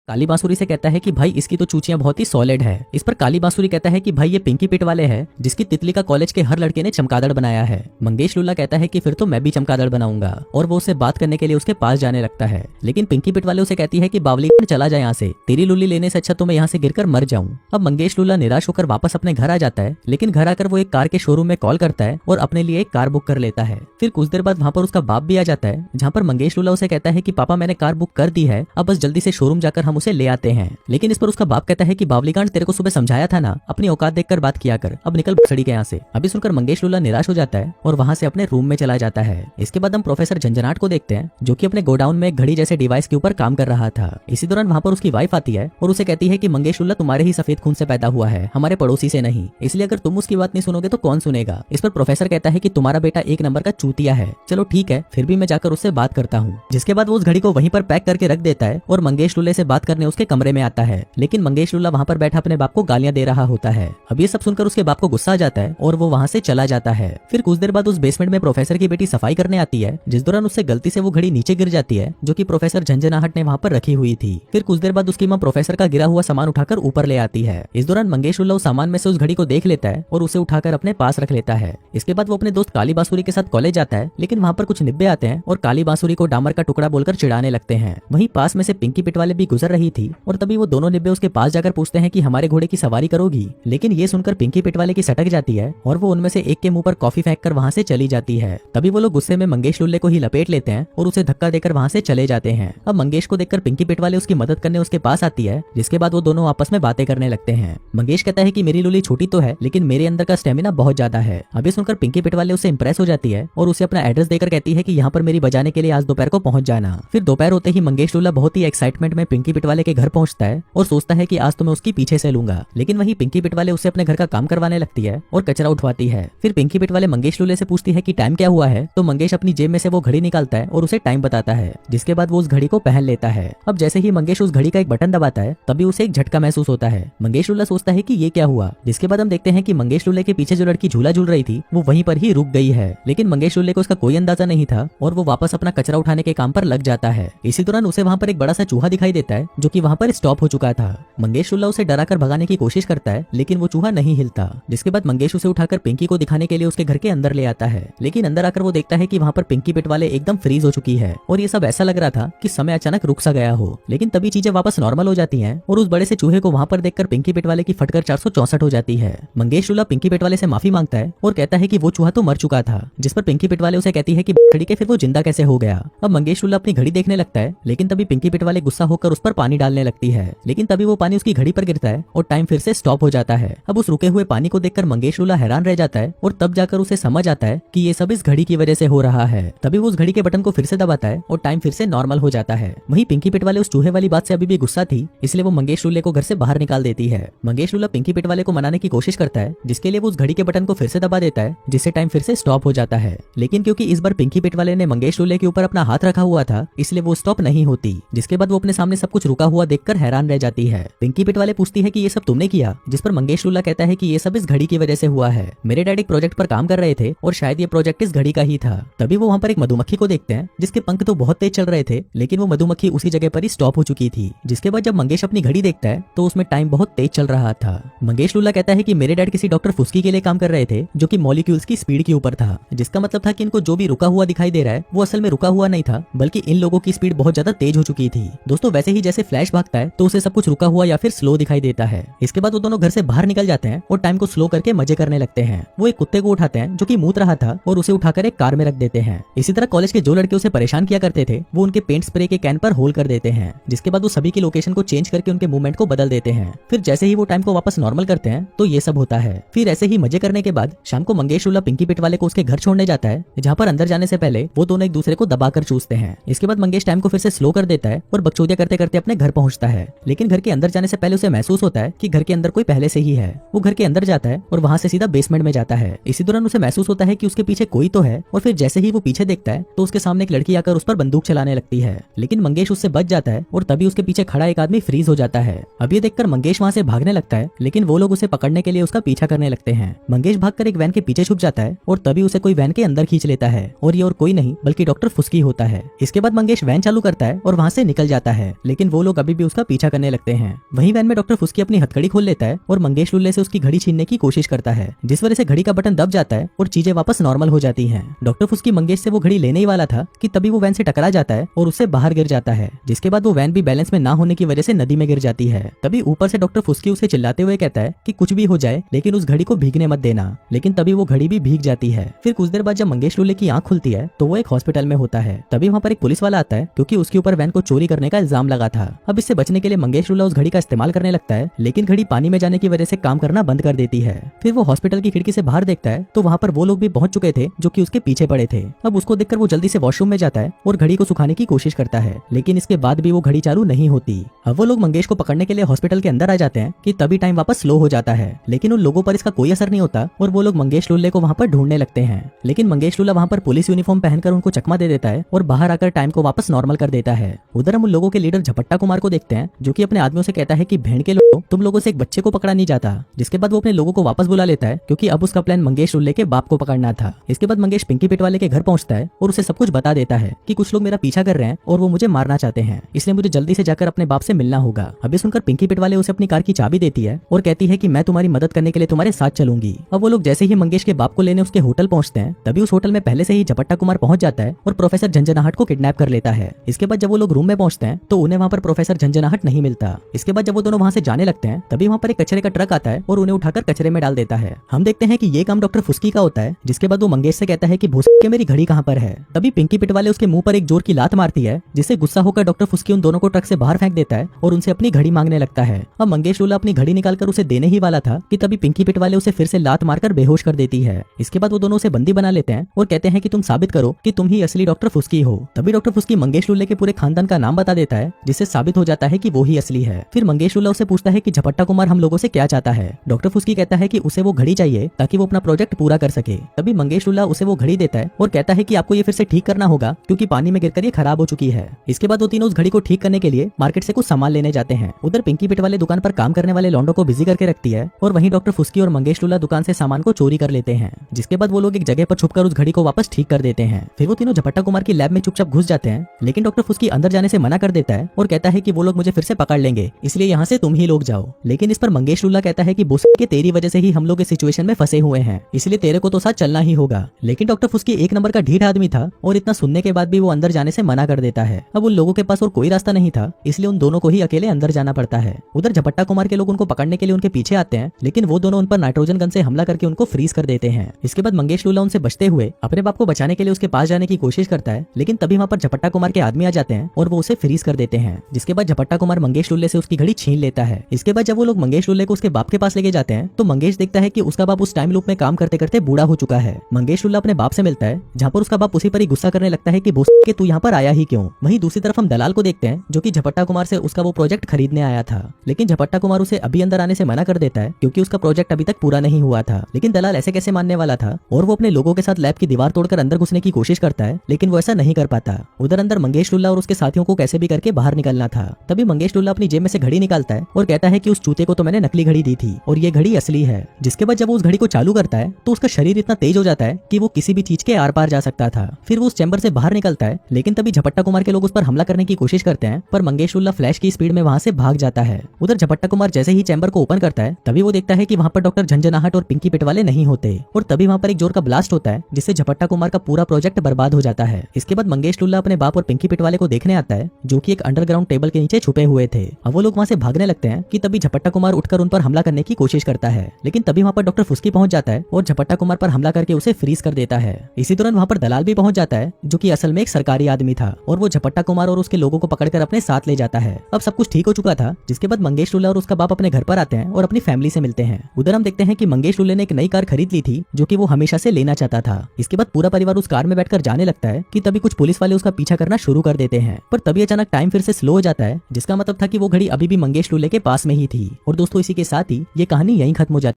काली बांसुरी से कहता है कि भाई इसकी तो चूचियां बहुत ही सॉलिड है। इस पर काली बांसुरी कहता है कि भाई ये पिंकी पिट वाले हैं जिसकी तितली का कॉलेज के हर लड़के ने चमगादड़ बनाया है। मंगेश लुल्ला कहता है कि फिर तो मैं भी चमगादड़ बनाऊंगा और वो उससे बात करने के लिए उसके पास जाने लगता है। लेकिन पिंकी पिट वाले उसे कहती है कि बावली चला जाए यहाँ से, तेरी लुल्ली लेने से अच्छा तो मैं यहाँ से गिरकर मर जाऊं। अब मंगेश लुल्ला निराश होकर वापस अपने घर आ जाता है, लेकिन घर आकर वो एक कार के शोरूम में कॉल करता है और अपने लिए एक कार बुक कर लेता है। फिर कुछ देर बाद वहाँ पर उसका बाप भी आ जाता है, जहाँ पर मंगेश लुल्ला उसे कहता है कि पापा मैंने कार बुक कर दी है, अब बस जल्दी से शोरूम जाकर हम उसे ले आते हैं। लेकिन इस पर उसका बाप कहता है कि बावलीकांड तेरे को सुबह समझाया था ना, अपनी औकात देखकर बात किया कर, अब निकल बसड़ी के यहाँ से। अभी सुनकर मंगेश लुल्ला निराश हो जाता है और वहाँ से अपने रूम में चला जाता है। इसके बाद हम प्रोफेसर झंझनाट को देखते हैं जो कि अपने गोडाउन में एक घड़ी जैसे डिवाइस के ऊपर काम कर रहा था। इसी दौरान वहाँ पर उसकी वाइफ आती है और उसे कहती है कि मंगेश लुल्ला तुम्हारे ही सफेद खून से पैदा हुआ है, हमारे पड़ोसी से नहीं, इसलिए अगर तुम उसकी बात नहीं सुनोगे तो कौन सुनेगा। इस पर प्रोफेसर कहता है कि तुम्हारा बेटा एक नंबर का चूतिया है, चलो ठीक है फिर भी मैं जाकर उससे बात करता हूँ। जिसके बाद वो उस घड़ी को वहीं पर पैक करके रख देता है और मंगेश लुल्ले से बात करने उसके कमरे में आता है। लेकिन मंगेश लुल्ला वहाँ पर बैठा अपने बाप को गालियां दे रहा होता है। अब ये सब सुनकर उसके बाप को गुस्सा आ जाता है और वो वहाँ से चला जाता है। फिर कुछ देर बाद उस बेसमेंट में प्रोफेसर की बेटी सफाई करने आती है, जिस दौरान उससे गलती से वो घड़ी नीचे गिर जाती है जो कि प्रोफेसर झंझनाहट ने वहाँ पर रखी हुई थी। फिर कुछ देर बाद उसकी माँ प्रोफेसर का गिरा हुआ सामान उठाकर ऊपर ले आती है। इस दौरान मंगेश लुल्ला उस सामान में से उस घड़ी को देख लेता है और उसे उठाकर अपने पास रख लेता है। इसके बाद वो अपने दोस्त काली बांसुरी के साथ कॉलेज जाता है, लेकिन वहाँ पर कुछ निब्बे आते हैं और काली बांसुरी को डामर का टुकड़ा बोलकर चिढ़ाने लगते हैं। वहीं पास में से पिंकी पिट वाले भी गुजर रही थी और तभी वो दोनों निब्बे उसके पास जाकर पूछते हैं कि हमारे घोड़े की सवारी करोगी। लेकिन ये सुनकर पिंकी पिट वाले की सटक जाती है और वो उनमें से एक के मुंह पर कॉफी फेंक कर वहाँ से चली जाती है। तभी वो लोग गुस्से में मंगेश लुल्ले को ही लपेट लेते हैं और उसे धक्का देकर वहाँ से चले जाते हैं। अब मंगेश को देखकर पिंकी पिट वाले उसकी मदद करने उसके पास आती है, जिसके बाद वो दोनों आपस में बातें करने लगते हैं। मंगेश कहता है कि मेरी लुल्ली छोटी तो है लेकिन मेरे अंदर का स्टेमिना बहुत ज्यादा है। अभी सुनकर पिंकी पिट वाले उससे इंप्रेस हो जाती है और उसे अपना एड्रेस देकर कहती है कि यहाँ पर मेरी बजाने के लिए आज दोपहर को पहुंच जाना। फिर दोपहर होते ही मंगेश लुल्ला बहुत ही एक्साइटमेंट में पिंकी पिट वाले के घर पहुंचता है और सोचता है कि आज तो मैं उसकी पीछे से लूंगा। लेकिन वही पिंकी पिट वाले उससे अपने घर का काम करवाने लगती है और कचरा उठवाती है। फिर पिंकी पिट वाले मंगेश लुल्ले से पूछती है कि टाइम क्या हुआ है, तो मंगेश अपनी जेब में से वो घड़ी निकालता है और उसे टाइम बताता है, जिसके बाद वो उस घड़ी को पहन लेता है। अब जैसे ही मंगेश उस घड़ी का एक बटन दबाता है तभी उसे एक झटका महसूस होता है। मंगेश लुल्ला सोचता है कि ये क्या हुआ, जिसके बाद हम देखते हैं कि मंगेश लुल्ले के पीछे जो लड़की झूला झूल रही थी वो वहीं पर ही रुक गई है। लेकिन मंगेश लुल्ले को उसका कोई अंदाजा नहीं था और वो वापस अपना कचरा उठाने के काम पर लग जाता है। इसी दौरान उसे वहाँ पर एक बड़ा सा चूहा दिखाई देता है जो कि वहाँ पर स्टॉप हो चुका था। मंगेश लुल्ला उसे डराकर भगाने की कोशिश करता है लेकिन वो चूहा नहीं हिलता। जिसके बाद मंगेश उसे उठाकर पिंकी को दिखाने के लिए उसके घर के अंदर ले आता है। लेकिन अंदर आकर वो देखता है कि वहाँ पर पिंकी पिट वाले एकदम फ्रीज हो चुकी है और ये सब ऐसा लग रहा था कि समय अचानक रुक सा गया हो। लेकिन तभी चीजें वापस नॉर्मल हो जाती हैं और उस बड़े से चूहे को वहाँ पर देखकर पिंकी पिट वाले की फटकर 464 हो जाती है। मंगेश लुल्ला पिंकी पिट वाले से माफी मांगता है और कहता है कि वो चूहा तो मर चुका था, जिस पर पिंकी पिट वाले उसे कहती है कि घड़ी के फिर वो जिंदा कैसे हो गया। अब मंगेश लुल्ला अपनी घड़ी देखने लगता है, लेकिन तभी पिंकी पिट वाले गुस्सा होकर उस पर पानी डालने लगती है। लेकिन तभी वो पानी उसकी घड़ी पर गिरता है और टाइम फिर से स्टॉप हो जाता है। अब उस रुके हुए पानी को देखकर मंगेश लुल्ला हैरान रह जाता है और तब जाकर उसे समझ आता है कि ये सब इस घड़ी की वजह से हो रहा है। तभी वो उस घड़ी के बटन को फिर से दबाता है और टाइम फिर से नॉर्मल हो जाता है। वहीं पिंकी पिट वाले उस चूहे वाली बात से अभी भी गुस्सा थी, इसलिए वो मंगेश लुल्ले को घर से बाहर निकाल देती है। मंगेश लुल्ला पिंकी पिट वाले को मनाने की कोशिश करता है, जिसके लिए वो उस घड़ी के बटन को फिर से दबा देता है, जिससे टाइम फिर से स्टॉप हो जाता है। लेकिन क्योंकि इस बार पिंकी पिट वाले ने मंगेश लुल्ले के ऊपर अपना हाथ रखा हुआ था, इसलिए वो स्टॉप नहीं होती। जिसके बाद वो अपने सामने सब कुछ रुका हुआ देखकर हैरान रह जाती है। पिंकी पिट वाले पूछती है कि ये सब तुमने किया, जिस पर मंगेश लुल्ला कहता है कि ये सब इस घड़ी की वजह से हुआ है। मेरे डैड एक प्रोजेक्ट पर काम कर रहे थे और शायद ये प्रोजेक्ट इस घड़ी का ही था। तभी वो वहाँ पर एक मधुमक्खी को देखते हैं जिसके पंख तो बहुत तेज चल रहे थे, लेकिन वो मधुमक्खी उसी जगह पर ही स्टॉप हो चुकी थी। जिसके बाद जब मंगेश अपनी घड़ी देखता है तो उसमें टाइम बहुत तेज चल रहा था। मंगेश लुल्ला कहता है कि मेरे डैड किसी डॉक्टर फुस्की के लिए काम कर रहे थे जो कि मॉलिक्यूल्स की स्पीड के ऊपर था, जिसका मतलब था कि इनको जो भी रुका हुआ दिखाई दे रहा है वो असल में रुका हुआ नहीं था, बल्कि इन लोगों की स्पीड बहुत ज्यादा तेज हो चुकी थी। दोस्तों वैसे ही जैसे फ्लैश भागता है तो उसे सब कुछ रुका हुआ या फिर स्लो दिखाई देता है। इसके बाद वो दोनों घर से बाहर निकल जाते हैं और टाइम को स्लो करके मजे करने लगते हैं। वो एक कुत्ते को उठाते हैं जो कि मूत रहा था और उसे उठाकर एक कार में रख देते हैं। इसी तरह कॉलेज के जो लड़के उसे परेशान किया करते थे वो उनके पेंट स्प्रे के कैन पर होल कर देते हैं। जिसके बाद वो सभी की लोकेशन को चेंज करके उनके मूवमेंट को बदल देते हैं। फिर जैसे ही वो टाइम को वापस नॉर्मल करते हैं तो ये सब होता है। फिर ऐसे ही मजे करने के बाद शाम को मंगेश लुल्ला पिंकी पिट वाले को उसके घर छोड़ने जाता है, जहाँ पर अंदर जाने से पहले वो दोनों एक दूसरे को दबाकर चूसते हैं। इसके बाद मंगेश टाइम को फिर से स्लो कर देता है और बकचोदिया करते करते अपने घर पहुंचता है। लेकिन घर के अंदर जाने से पहले उसे महसूस होता है कि घर के अंदर कोई पहले से ही है। वो घर के अंदर जाता है और वहां से सीधा बेसमेंट में जाता है। इसी दौरान उसे महसूस होता है कि उसके पीछे कोई तो है और फिर जैसे ही वो पीछे देखता है तो उसके सामने एक लड़की आकर उस पर बंदूक चलाने लगती है। लेकिन मंगेश उससे बच जाता है और तभी उसके पीछे खड़ा एक आदमी फ्रीज हो जाता है। अब ये देखकर मंगेश वहां से भागने लगता है, लेकिन वो लोग उसे पकड़ने के लिए उसका पीछा करने लगते हैं। मंगेश भागकर एक वैन के पीछे छुप जाता है और तभी उसे कोई वैन के अंदर खींच लेता है और ये और कोई नहीं बल्कि डॉक्टर फुस्की होता है। इसके बाद मंगेश वैन चालू करता है और वहां से निकल जाता है, लेकिन वो लोग अभी भी उसका पीछा करने लगते हैं। वहीं वैन में डॉक्टर फुस्की अपनी हथकड़ी खोल लेता है और मंगेश लुल्ले से उसकी घड़ी छीनने की कोशिश करता है, जिस वजह से घड़ी का बटन दब जाता है और चीजें वापस नॉर्मल हो जाती हैं। डॉक्टर फुस्की मंगेश से वो घड़ी लेने ही वाला था कि तभी वो वैन से टकरा जाता है और उससे बाहर गिर जाता है, जिसके बाद वो वैन भी बैलेंस में ना होने की वजह से नदी में गिर जाती है। तभी ऊपर से डॉक्टर फुस्की उसे चिल्लाते हुए कहता है कि कुछ भी हो जाए लेकिन उस घड़ी को भीगने मत देना, लेकिन तभी वो घड़ी भी भीग जाती है। फिर कुछ देर बाद जब मंगेश लुल्ले की आंख खुलती है तो वो एक हॉस्पिटल में होता है। तभी वहाँ पर एक पुलिस वाला आता है क्योंकि उसके ऊपर वैन को चोरी करने का इल्जाम लगा था। अब इससे बचने के लिए मंगेश लुल्ला उस घड़ी का इस्तेमाल करने लगता है, लेकिन घड़ी पानी में जाने की वजह से काम करना बंद कर देती है। फिर वो हॉस्पिटल की खिड़की से बाहर देखता है तो वहाँ पर वो लोग भी पहुंच चुके थे जो कि उसके पीछे पड़े थे। अब उसको देखकर वो जल्दी से वॉशरूम में जाता है और घड़ी को सुखाने की कोशिश करता है, लेकिन इसके बाद भी वो घड़ी चालू नहीं होती। अब वो लोग मंगेश को पकड़ने के लिए हॉस्पिटल के अंदर आ जाते हैं कि तभी टाइम वापस स्लो हो जाता है, लेकिन उन लोगों पर इसका कोई असर नहीं होता और वो लोग मंगेश लुल्ले को वहाँ पर ढूंढने लगते हैं। लेकिन मंगेश लुल्ला वहाँ पर पुलिस यूनिफॉर्म पहनकर उनको चकमा दे देता है और बाहर आकर टाइम को वापस नॉर्मल कर देता है। उधर हम उन लोगों के लीडर झपट्टा कुमार को देखते हैं जो कि अपने आदमियों से कहता है कि भेड़ के लोगों, तुम लोगों से एक बच्चे को पकड़ा नहीं जाता। जिसके बाद वो अपने लोगों को वापस बुला लेता है क्योंकि अब उसका प्लान मंगेश लुल्ले के बाप को पकड़ना था। इसके बाद मंगेश पिंकी पिट वाले के घर पहुंचता है और उसे सब कुछ बता देता है कि कुछ लोग मेरा पीछा कर रहे हैं और वो मुझे मारना चाहते हैं, इसलिए मुझे जल्दी से जाकर अपने बाप से मिलना होगा। अभी सुनकर पिंकी पिट वाले उसे अपनी कार की चाबी देती है और कहती है कि मैं तुम्हारी मदद करने के लिए तुम्हारे साथ चलूंगी। अब वो लोग जैसे ही मंगेश के बाप को लेने उसके होटल पहुंचते हैं तभी उस होटल में पहले से ही झपट्टा कुमार पहुंच जाता है और प्रोफेसर झंझनाहट को किडनैप कर लेता है। इसके बाद जब वो लोग रूम में पहुंचते हैं तो उन्हें वहाँ पर प्रोफेसर झंझनाहट नहीं मिलता। इसके बाद जब वो दोनों वहाँ से जाने लगते हैं तभी वहाँ पर एक कचरे का ट्रक आता है और उन्हें उठाकर कचरे में डाल देता है। हम देखते हैं कि ये काम डॉक्टर फुस्की का होता है, जिसके बाद वो मंगेश से कहता है कि भूसके मेरी घड़ी कहाँ पर है। तभी पिंकी पिट वाले उसके मुंह पर एक जोर की लात मारती है, जिससे गुस्सा होकर डॉक्टर फुस्की उन दोनों को ट्रक से बाहर फेंक देता है और उनसे अपनी घड़ी मांगने लगता है। अब मंगेश लुल्ला अपनी घड़ी निकालकर उसे देने ही वाला था कि तभी पिंकी पिट वाले उसे फिर से लात मारकर बेहोश कर देती है। इसके बाद वो दोनों उसे बंदी बना लेते हैं और कहते हैं कि तुम साबित करो कि तुम ही असली डॉक्टर फुस्की हो। तभी डॉक्टर फुस्की मंगेश लुल्ले के पूरे खानदान का नाम बता देता है, जिससे साबित हो जाता है कि वो ही असली है। फिर मंगेश लुल्ला उसे पूछता है कि झपट्टा कुमार हम लोगों से क्या चाहता है। डॉक्टर फुस्की कहता है कि उसे वो घड़ी चाहिए ताकि वो अपना प्रोजेक्ट पूरा कर सके। तभी मंगेश लुल्ला उसे वो घड़ी देता है और कहता है कि आपको ये फिर से ठीक करना होगा क्योंकि पानी में गिरकर ये खराब हो चुकी है। इसके बाद वो तीनों उस घड़ी को ठीक करने के लिए मार्केट से कुछ सामान लेने जाते हैं। उधर पिंकी पिट वाले दुकान पर काम करने वाले लॉन्डो को बिजी करके रखती है और वहीं डॉक्टर फुस्की और मंगेश लुल्ला दुकान से सामान को चोरी कर लेते हैं, जिसके बाद वो लोग एक जगह पर छुपकर उस घड़ी को वापस ठीक कर देते हैं। फिर वो तीनों झपट्टा कुमार की लैब में चुपचाप घुस जाते हैं, लेकिन डॉक्टर फुस्की अंदर जाने से मना कर देता है और कहता है कि वो लोग मुझे फिर से पकड़ लेंगे, इसलिए यहाँ से तुम ही लोग जाओ। लेकिन इस पर मंगेश लुल्ला कहता है कि बुस्के तेरी वजह से ही हम लोग इस सिचुएशन में फंसे हुए हैं, इसलिए तेरे को तो साथ चलना ही होगा। लेकिन डॉक्टर फुस्की एक नंबर का ढीठ आदमी था और इतना सुनने के बाद भी वो अंदर जाने से मना कर देता है। अब उन लोगों के पास और कोई रास्ता नहीं था, इसलिए उन दोनों को ही अकेले अंदर जाना पड़ता है। उधर झपट्टा कुमार के लोग उनको पकड़ने के लिए उनके पीछे आते हैं, लेकिन वो दोनों उन पर नाइट्रोजन गन से हमला करके उनको फ्रीज कर देते हैं। इसके बाद मंगेश लुल्ला उनसे बचते हुए अपने बाप को बचाने के लिए उसके पास जाने की कोशिश करता है, लेकिन तभी वहाँ पर झपट्टा कुमार के आदमी आ जाते हैं और वो उसे फ्रीज कर देते हैं। जिसके बाद झपट्टा कुमार मंगेश लुल्ले से उसकी घड़ी छीन लेता है। इसके बाद जब वो लोग मंगेश लुल्ले को उसके बाप के पास लेके जाते हैं तो मंगेश देखता है कि उसका बाप उस टाइम लूप में काम करते करते बूढ़ा हो चुका है। मंगेश लुल्ला अपने बाप से मिलता है, जहाँ पर उसका बाप उसी पर ही गुस्सा करने लगता है कि के तू यहाँ पर आया ही क्यों। वहीं दूसरी तरफ हम दलाल को देखते हैं जो कि झपट्टा कुमार से उसका वो प्रोजेक्ट खरीदने आया था, लेकिन झपट्टा कुमार उसे अभी अंदर आने से मना कर देता है क्योंकि उसका प्रोजेक्ट अभी तक पूरा नहीं हुआ था। लेकिन दलाल ऐसे कैसे मानने वाला था और वो अपने लोगों के साथ लैब की दीवार तोड़कर अंदर घुसने की कोशिश करता है, लेकिन वो ऐसा नहीं कर पाता। उधर अंदर मंगेश लुल्ला और उसके साथियों को कैसे भी करके बाहर निकलना था। तभी मंगेश लुल्ला अपनी जेब में से घड़ी निकालता है और कहता है कि उस चूते को तो मैंने नकली घड़ी दी थी और ये घड़ी असली है। जिसके बाद जब वो उस घड़ी को चालू करता है तो उसका शरीर इतना तेज हो जाता है कि वो किसी भी चीज के आर पार जा सकता था। फिर वो उस चैम्बर से बाहर निकलता है, लेकिन तभी झपट्टा कुमार के लोग उस पर हमला करने की कोशिश करते हैं, पर मंगेश लुल्ला फ्लैश की स्पीड में वहां से भाग जाता है। उधर झपट्टा कुमार जैसे ही चैम्बर को ओपन करता है तभी वो देखता है कि वहां पर डॉक्टर झंझनाहट और पिंकी पिट वाले नहीं होते और तभी वहां पर एक जोर का ब्लास्ट होता है, जिससे झपट्टा कुमार का पूरा प्रोजेक्ट बर्बाद हो जाता है। इसके बाद मंगेश लुल्ला अपने बाप और पिंकी पिट वाले को देखने आता है जो कि एक अंडरग्राउंड टेबल के नीचे छुपे हुए थे। अब वो लोग वहां से भागने लगते हैं कि तभी झपट्टा कुमार उठकर उन पर हमला करने की कोशिश करता है, लेकिन तभी वहां पर डॉक्टर फुस्की पहुंच जाता है और झपट्टा कुमार पर हमला करके उसे फ्रीज कर देता है। इसी दौरान वहां पर दलाल भी पहुंच जाता है जो कि असल में एक सरकारी आदमी था और वो झपट्टा कुमार और उसके लोगों को पकड़कर अपने साथ ले जाता है। अब सब कुछ ठीक हो चुका था, जिसके बाद मंगेश लुल्ला और उसका बाप अपने घर पर आते हैं और अपनी फैमिली से मिलते हैं। उधर हम देखते हैं कि मंगेश लुल्ले ने एक नई कार खरीद ली थी जो कि वो हमेशा से लेना चाहता था। इसके बाद पूरा परिवार उस कार में बैठकर जाने लगता है कि तभी कुछ पुलिस वाले उसका पीछा करना शुरू कर देते हैं, पर तभी अचानक टाइम फिर से स्लो हो जाता है, जिसका मतलब था कि वो घड़ी अभी भी मंगेश लुल्ले के पास में ही थी। और दोस्तों इसी के साथ ही ये कहानी यहीं खत्म हो जाती है।